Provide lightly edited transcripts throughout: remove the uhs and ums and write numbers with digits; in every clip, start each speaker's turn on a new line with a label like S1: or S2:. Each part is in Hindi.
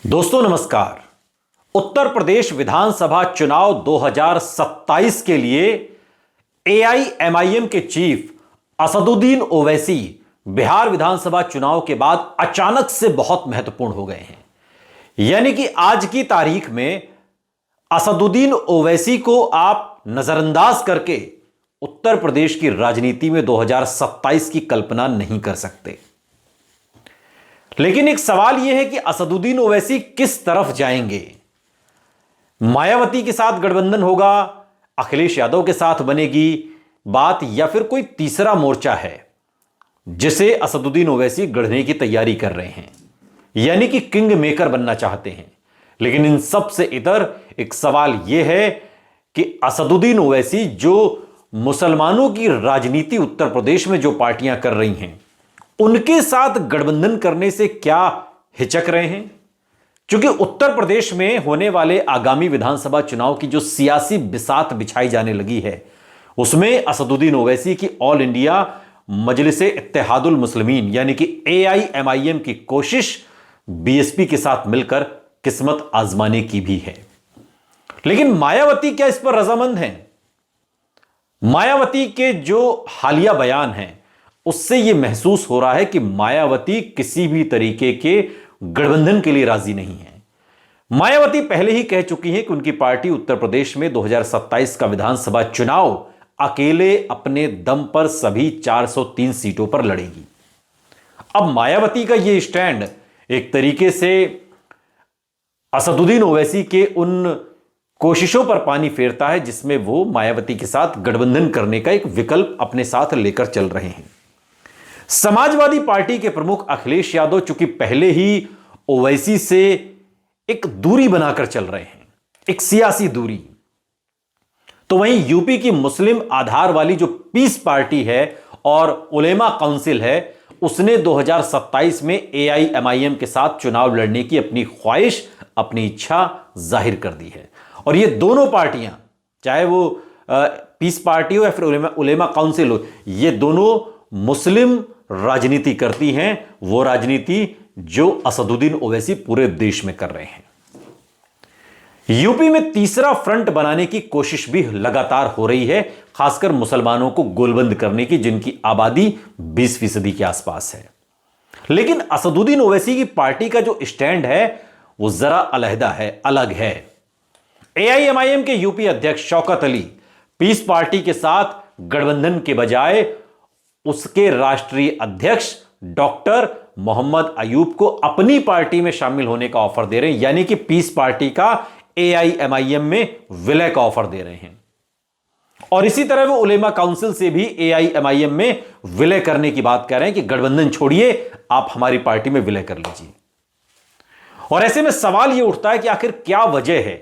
S1: दोस्तों नमस्कार। उत्तर प्रदेश विधानसभा चुनाव 2027 के लिए एआईएमआईएम के चीफ असदुद्दीन ओवैसी बिहार विधानसभा चुनाव के बाद अचानक से बहुत महत्वपूर्ण हो गए हैं। यानी कि आज की तारीख में असदुद्दीन ओवैसी को आप नजरअंदाज करके उत्तर प्रदेश की राजनीति में 2027 की कल्पना नहीं कर सकते। लेकिन एक सवाल यह है कि असदुद्दीन ओवैसी किस तरफ जाएंगे। मायावती के साथ गठबंधन होगा, अखिलेश यादव के साथ बनेगी बात, या फिर कोई तीसरा मोर्चा है जिसे असदुद्दीन ओवैसी गढ़ने की तैयारी कर रहे हैं, यानी कि किंग मेकर बनना चाहते हैं। लेकिन इन सब से इतर एक सवाल यह है कि असदुद्दीन ओवैसी जो मुसलमानों की राजनीति उत्तर प्रदेश में जो पार्टियां कर रही हैं उनके साथ गठबंधन करने से क्या हिचक रहे हैं। क्योंकि उत्तर प्रदेश में होने वाले आगामी विधानसभा चुनाव की जो सियासी बिसात बिछाई जाने लगी है उसमें असदुद्दीन ओवैसी की ऑल इंडिया मजलिसे इत्तेहादुल मुस्लिमीन यानी कि एआईएमआईएम की कोशिश बीएसपी के साथ मिलकर किस्मत आजमाने की भी है। लेकिन मायावती क्या इस पर रजामंद हैं? मायावती के जो हालिया बयान हैं उससे यह महसूस हो रहा है कि मायावती किसी भी तरीके के गठबंधन के लिए राजी नहीं है। मायावती पहले ही कह चुकी हैं कि उनकी पार्टी उत्तर प्रदेश में 2027 का विधानसभा चुनाव अकेले अपने दम पर सभी 403 सीटों पर लड़ेगी। अब मायावती का यह स्टैंड एक तरीके से असदुद्दीन ओवैसी के उन कोशिशों पर पानी फेरता है जिसमें वो मायावती के साथ गठबंधन करने का एक विकल्प अपने साथ लेकर चल रहे हैं। समाजवादी पार्टी के प्रमुख अखिलेश यादव चूंकि पहले ही ओवैसी से एक दूरी बनाकर चल रहे हैं, एक सियासी दूरी, तो वहीं यूपी की मुस्लिम आधार वाली जो पीस पार्टी है और उलेमा काउंसिल है उसने 2027 में एआईएमआईएम के साथ चुनाव लड़ने की अपनी ख्वाहिश, अपनी इच्छा जाहिर कर दी है। और ये दोनों पार्टियां, चाहे वो पीस पार्टी हो या फिर उलेमा काउंसिल हो, ये दोनों मुस्लिम राजनीति करती हैं, वो राजनीति जो असदुद्दीन ओवैसी पूरे देश में कर रहे हैं। यूपी में तीसरा फ्रंट बनाने की कोशिश भी लगातार हो रही है, खासकर मुसलमानों को गोलबंद करने की, जिनकी आबादी 20% के आसपास है। लेकिन असदुद्दीन ओवैसी की पार्टी का जो स्टैंड है वो जरा अलहदा है, अलग है। एआईएमआईएम के यूपी अध्यक्ष शौकत अली पीस पार्टी के साथ गठबंधन के बजाय उसके राष्ट्रीय अध्यक्ष डॉक्टर मोहम्मद अयूब को अपनी पार्टी में शामिल होने का ऑफर दे रहे हैं, यानी कि पीस पार्टी का एआईएमआईएम में विलय का ऑफर दे रहे हैं। और इसी तरह वो उलेमा काउंसिल से भी एआईएमआईएम में विलय करने की बात कर रहे हैं कि गठबंधन छोड़िए, आप हमारी पार्टी में विलय कर लीजिए। और ऐसे में सवाल यह उठता है कि आखिर क्या वजह है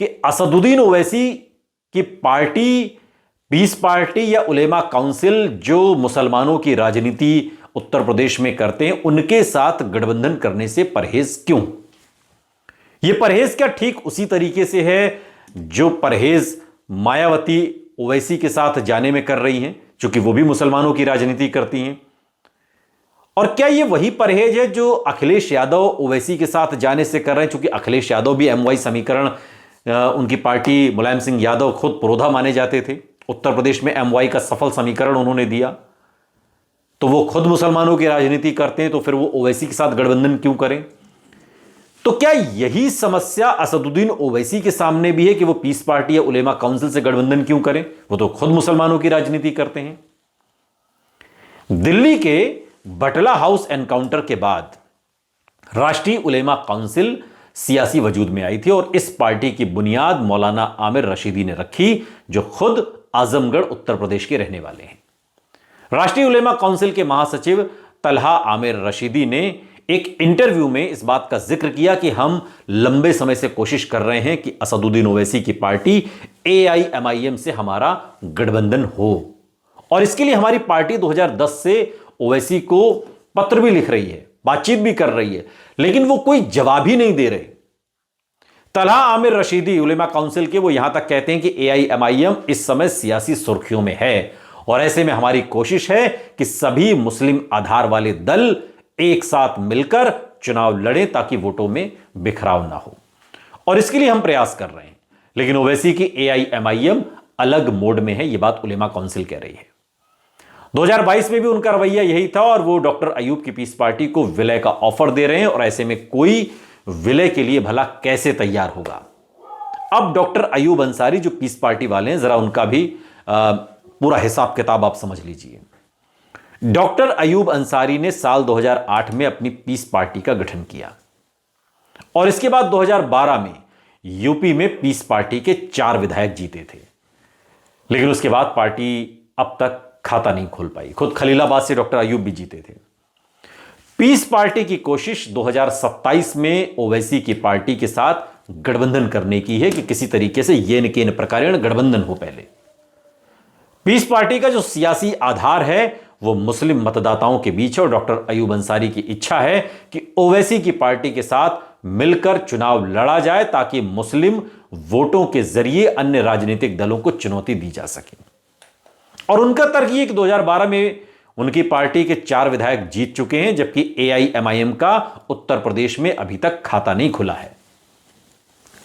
S1: कि असदुद्दीन ओवैसी की पार्टी, पीस पार्टी या उलेमा काउंसिल जो मुसलमानों की राजनीति उत्तर प्रदेश में करते हैं उनके साथ गठबंधन करने से परहेज क्यों? यह परहेज क्या ठीक उसी तरीके से है जो परहेज मायावती ओवैसी के साथ जाने में कर रही हैं, क्योंकि वो भी मुसलमानों की राजनीति करती हैं? और क्या यह वही परहेज है जो अखिलेश यादव ओवैसी के साथ जाने से कर रहे हैं? क्योंकि अखिलेश यादव भी एमवाई समीकरण, उनकी पार्टी मुलायम सिंह यादव खुद पुरोधा माने जाते थे, उत्तर प्रदेश में एमवाई का सफल समीकरण उन्होंने दिया, तो वो खुद मुसलमानों की राजनीति करते हैं, तो फिर वो ओवैसी के साथ गठबंधन क्यों करें? तो क्या यही समस्या असदुद्दीन ओवैसी के सामने भी है कि वो पीस पार्टी या उलेमा काउंसिल से गठबंधन क्यों करें? वो तो खुद मुसलमानों की राजनीति करते हैं। दिल्ली के बटला हाउस एनकाउंटर के बाद राष्ट्रीय उलेमा काउंसिल सियासी वजूद में आई थी और इस पार्टी की बुनियाद मौलाना आमिर रशीदी ने रखी, जो खुद आजमगढ़ उत्तर प्रदेश के रहने वाले हैं। राष्ट्रीय उलेमा काउंसिल के महासचिव तलहा आमिर रशीदी ने एक इंटरव्यू में इस बात का जिक्र किया कि हम लंबे समय से कोशिश कर रहे हैं कि असदुद्दीन ओवैसी की पार्टी एआईएमआईएम से हमारा गठबंधन हो, और इसके लिए हमारी पार्टी 2010 से ओवैसी को पत्र भी लिख रही है, बातचीत भी कर रही है, लेकिन वो कोई जवाब ही नहीं दे रहे। तलहा आमिर रशीदी उलेमा काउंसिल के, वो यहां तक कहते हैं कि एआईएमआईएम इस समय सियासी सुर्खियों में है और ऐसे में हमारी कोशिश है कि सभी मुस्लिम आधार वाले दल एक साथ मिलकर चुनाव लड़ें ताकि वोटों में बिखराव ना हो। और इसके लिए हम प्रयास कर रहे हैं। लेकिन ओवैसी की AIMIM अलग मोड में है, यह बात उलेमा काउंसिल कह रही है। 2022 में भी उनका रवैया यही था और वो डॉक्टर अयूब की पीस पार्टी को विलय का ऑफर दे रहे हैं और ऐसे में कोई विलय के लिए भला कैसे तैयार होगा। अब डॉक्टर अयूब अंसारी जो पीस पार्टी वाले हैं, जरा उनका भी पूरा हिसाब किताब आप समझ लीजिए। डॉक्टर अयूब अंसारी ने साल 2008 में अपनी पीस पार्टी का गठन किया और इसके बाद 2012 में यूपी में पीस पार्टी के 4 विधायक जीते थे। लेकिन उसके बाद पार्टी अब तक खाता नहीं खोल पाई। खुद खलीलाबाद से डॉक्टर अयूब भी जीते थे। पीस पार्टी की कोशिश 2027 में ओवैसी की पार्टी के साथ गठबंधन करने की है कि किसी तरीके से येन केन प्रकारेण गठबंधन हो। पहले पीस पार्टी का जो सियासी आधार है वो मुस्लिम मतदाताओं के बीच है और डॉक्टर अयूब अंसारी की इच्छा है कि ओवैसी की पार्टी के साथ मिलकर चुनाव लड़ा जाए ताकि मुस्लिम वोटों के जरिए अन्य राजनीतिक दलों को चुनौती दी जा सके। और उनका तर्क यह कि 2012 में उनकी पार्टी के 4 विधायक जीत चुके हैं, जबकि AIMIM का उत्तर प्रदेश में अभी तक खाता नहीं खुला है।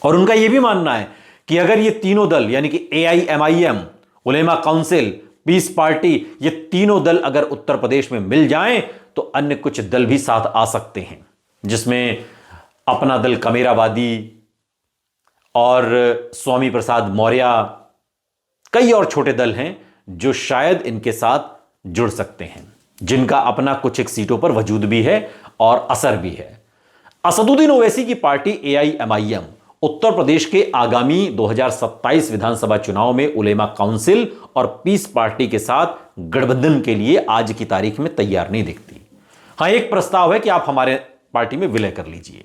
S1: और उनका यह भी मानना है कि अगर ये तीनों दल यानी कि AIMIM, उलेमा काउंसिल, पीस पार्टी, ये तीनों दल अगर उत्तर प्रदेश में मिल जाएं तो अन्य कुछ दल भी साथ आ सकते हैं, जिसमें अपना दल कमेरावादी और स्वामी प्रसाद मौर्य, कई और छोटे दल हैं जो शायद इनके साथ जुड़ सकते हैं, जिनका अपना कुछ एक सीटों पर वजूद भी है और असर भी है। असदुद्दीन ओवैसी की पार्टी AIMIM उत्तर प्रदेश के आगामी 2027 विधानसभा चुनाव में उलेमा काउंसिल और पीस पार्टी के साथ गठबंधन के लिए आज की तारीख में तैयार नहीं दिखती। हां, एक प्रस्ताव है कि आप हमारे पार्टी में विलय कर लीजिए।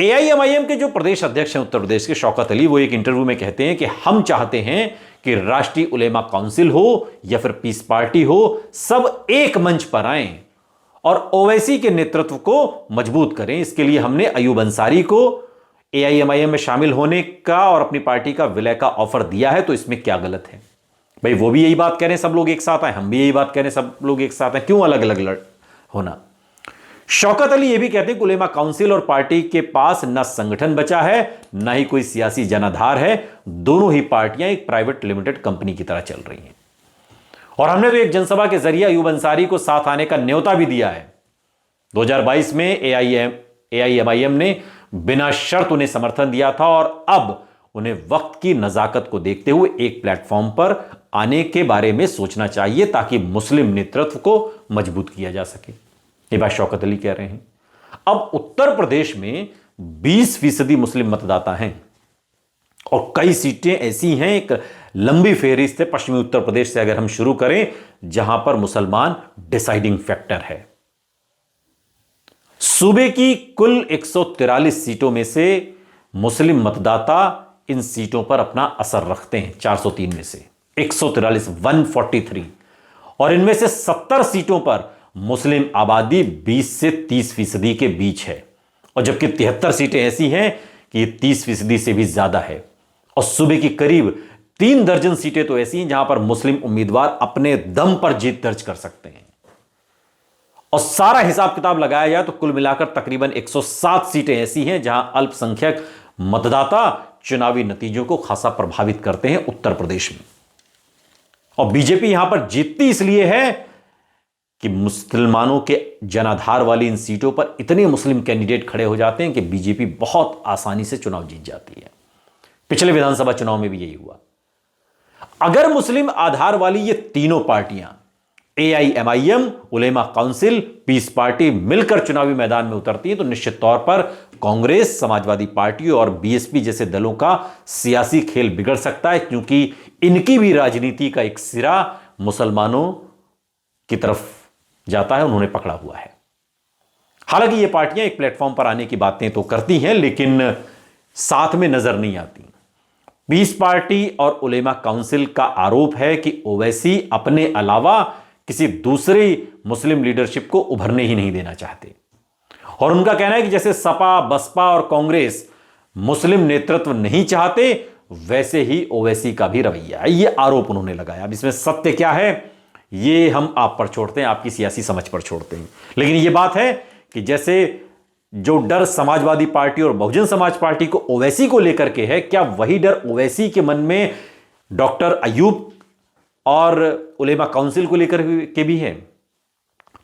S1: AIMIM के जो प्रदेश अध्यक्ष हैं उत्तर प्रदेश के, शौकत अली, वो एक इंटरव्यू में कहते हैं कि हम चाहते हैं कि राष्ट्रीय उलेमा काउंसिल हो या फिर पीस पार्टी हो, सब एक मंच पर आएं और ओवैसी के नेतृत्व को मजबूत करें। इसके लिए हमने अयूब अंसारी को AIMIM में शामिल होने का और अपनी पार्टी का विलय का ऑफर दिया है, तो इसमें क्या गलत है भाई? वो भी यही बात कह रहे हैं सब लोग एक साथ आए, हम भी यही बात कह रहे हैं सब लोग एक साथ आए, क्यों अलग अलग होना? शौकत अली ये भी कहते हैं कि उलेमा काउंसिल और पार्टी के पास न संगठन बचा है न ही कोई सियासी जनाधार है। दोनों ही पार्टियां एक प्राइवेट लिमिटेड कंपनी की तरह चल रही हैं। और हमने तो एक जनसभा के जरिए अयूब अंसारी को साथ आने का न्योता भी दिया है। 2022 में AIMIM ने बिना शर्त उन्हें समर्थन दिया था और अब उन्हें वक्त की नजाकत को देखते हुए एक प्लेटफॉर्म पर आने के बारे में सोचना चाहिए ताकि मुस्लिम नेतृत्व को मजबूत किया जा सके। ये बात शौकत अली कह रहे हैं। अब उत्तर प्रदेश में 20% मुस्लिम मतदाता हैं और कई सीटें ऐसी हैं, एक लंबी फेहरिस्त है पश्चिमी उत्तर प्रदेश से अगर हम शुरू करें, जहां पर मुसलमान डिसाइडिंग फैक्टर है। सूबे की कुल 143 सीटों में से मुस्लिम मतदाता इन सीटों पर अपना असर रखते हैं। 403 में से 143, 143, और इनमें से 70 सीटों पर मुस्लिम आबादी 20 से 30% के बीच है, और जबकि 73 सीटें ऐसी हैं कि ये 30% से भी ज्यादा है। और सूबे की करीब 3 दर्जन सीटें तो ऐसी हैं जहां पर मुस्लिम उम्मीदवार अपने दम पर जीत दर्ज कर सकते हैं। और सारा हिसाब किताब लगाया जाए तो कुल मिलाकर तकरीबन 107 सीटें ऐसी हैं जहां अल्पसंख्यक मतदाता चुनावी नतीजों को खासा प्रभावित करते हैं उत्तर प्रदेश में। और बीजेपी यहां पर जीतती इसलिए है कि मुसलमानों के जनाधार वाली इन सीटों पर इतने मुस्लिम कैंडिडेट खड़े हो जाते हैं कि बीजेपी बहुत आसानी से चुनाव जीत जाती है। पिछले विधानसभा चुनाव में भी यही हुआ। अगर मुस्लिम आधार वाली ये तीनों पार्टियां AIMIM, उलेमा काउंसिल, पीस पार्टी मिलकर चुनावी मैदान में उतरती हैं तो निश्चित तौर पर कांग्रेस, समाजवादी पार्टी और BSP जैसे दलों का सियासी खेल बिगड़ सकता है, क्योंकि इनकी भी राजनीति का एक सिरा मुसलमानों की तरफ जाता है, उन्होंने पकड़ा हुआ है। हालांकि ये पार्टियां एक प्लेटफॉर्म पर आने की बातें तो करती हैं लेकिन साथ में नजर नहीं आती। पीस पार्टी और उलेमा काउंसिल का आरोप है कि ओवैसी अपने अलावा किसी दूसरी मुस्लिम लीडरशिप को उभरने ही नहीं देना चाहते, और उनका कहना है कि जैसे सपा, बसपा और कांग्रेस मुस्लिम नेतृत्व नहीं चाहते, वैसे ही ओवैसी का भी रवैया है। यह आरोप उन्होंने लगाया। अब इसमें सत्य क्या है ये हम आप पर छोड़ते हैं, आपकी सियासी समझ पर छोड़ते हैं। लेकिन यह बात है कि जैसे जो डर समाजवादी पार्टी और बहुजन समाज पार्टी को ओवैसी को लेकर के है, क्या वही डर ओवैसी के मन में डॉक्टर अयूब और उलेमा काउंसिल को लेकर के भी है?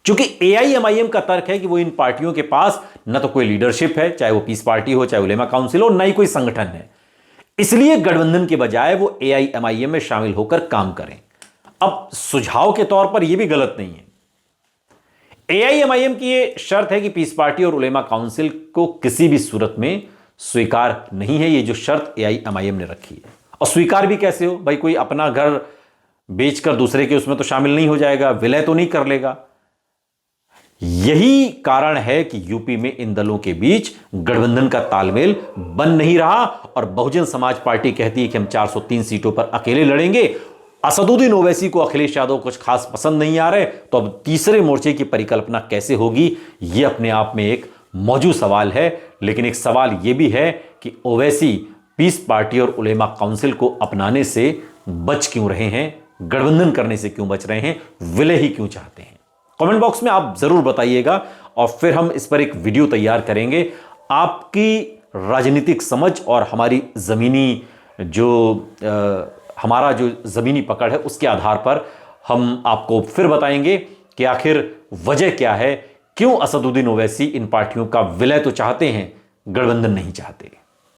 S1: क्योंकि एआईएमआईएम का तर्क है कि वो इन पार्टियों के पास न तो कोई लीडरशिप है, चाहे वो पीस पार्टी हो, चाहे उलेमा काउंसिल हो, न ही कोई संगठन है। इसलिए गठबंधन के बजाय वो एआईएमआईएम में शामिल होकर काम करें। अब सुझाव के तौर पर यह भी गलत नहीं है। एआईएमआईएम की यह शर्त है कि पीस पार्टी और उलेमा काउंसिल को किसी भी सूरत में स्वीकार नहीं है। ये जो शर्त एआईएमआईएम ने रखी है, और स्वीकार भी कैसे हो भाई? कोई अपना घर बेचकर दूसरे के उसमें तो शामिल नहीं हो जाएगा, विलय तो नहीं कर लेगा। यही कारण है कि यूपी में इन दलों के बीच गठबंधन का तालमेल बन नहीं रहा, और बहुजन समाज पार्टी कहती है कि हम 403 सीटों पर अकेले लड़ेंगे। असदुद्दीन ओवैसी को अखिलेश यादव कुछ खास पसंद नहीं आ रहे, तो अब तीसरे मोर्चे की परिकल्पना कैसे होगी? यह अपने आप में एक मौजूद सवाल है। लेकिन एक सवाल यह भी है कि ओवैसी पीस पार्टी और उलेमा काउंसिल को अपनाने से बच क्यों रहे हैं, गठबंधन करने से क्यों बच रहे हैं, विलय ही क्यों चाहते हैं? कमेंट बॉक्स में आप जरूर बताइएगा, और फिर हम इस पर एक वीडियो तैयार करेंगे। आपकी राजनीतिक समझ और हमारी जमीनी हमारा जो जमीनी पकड़ है, उसके आधार पर हम आपको फिर बताएंगे कि आखिर वजह क्या है, क्यों असदुद्दीन ओवैसी इन पार्टियों का विलय तो चाहते हैं, गठबंधन नहीं चाहते।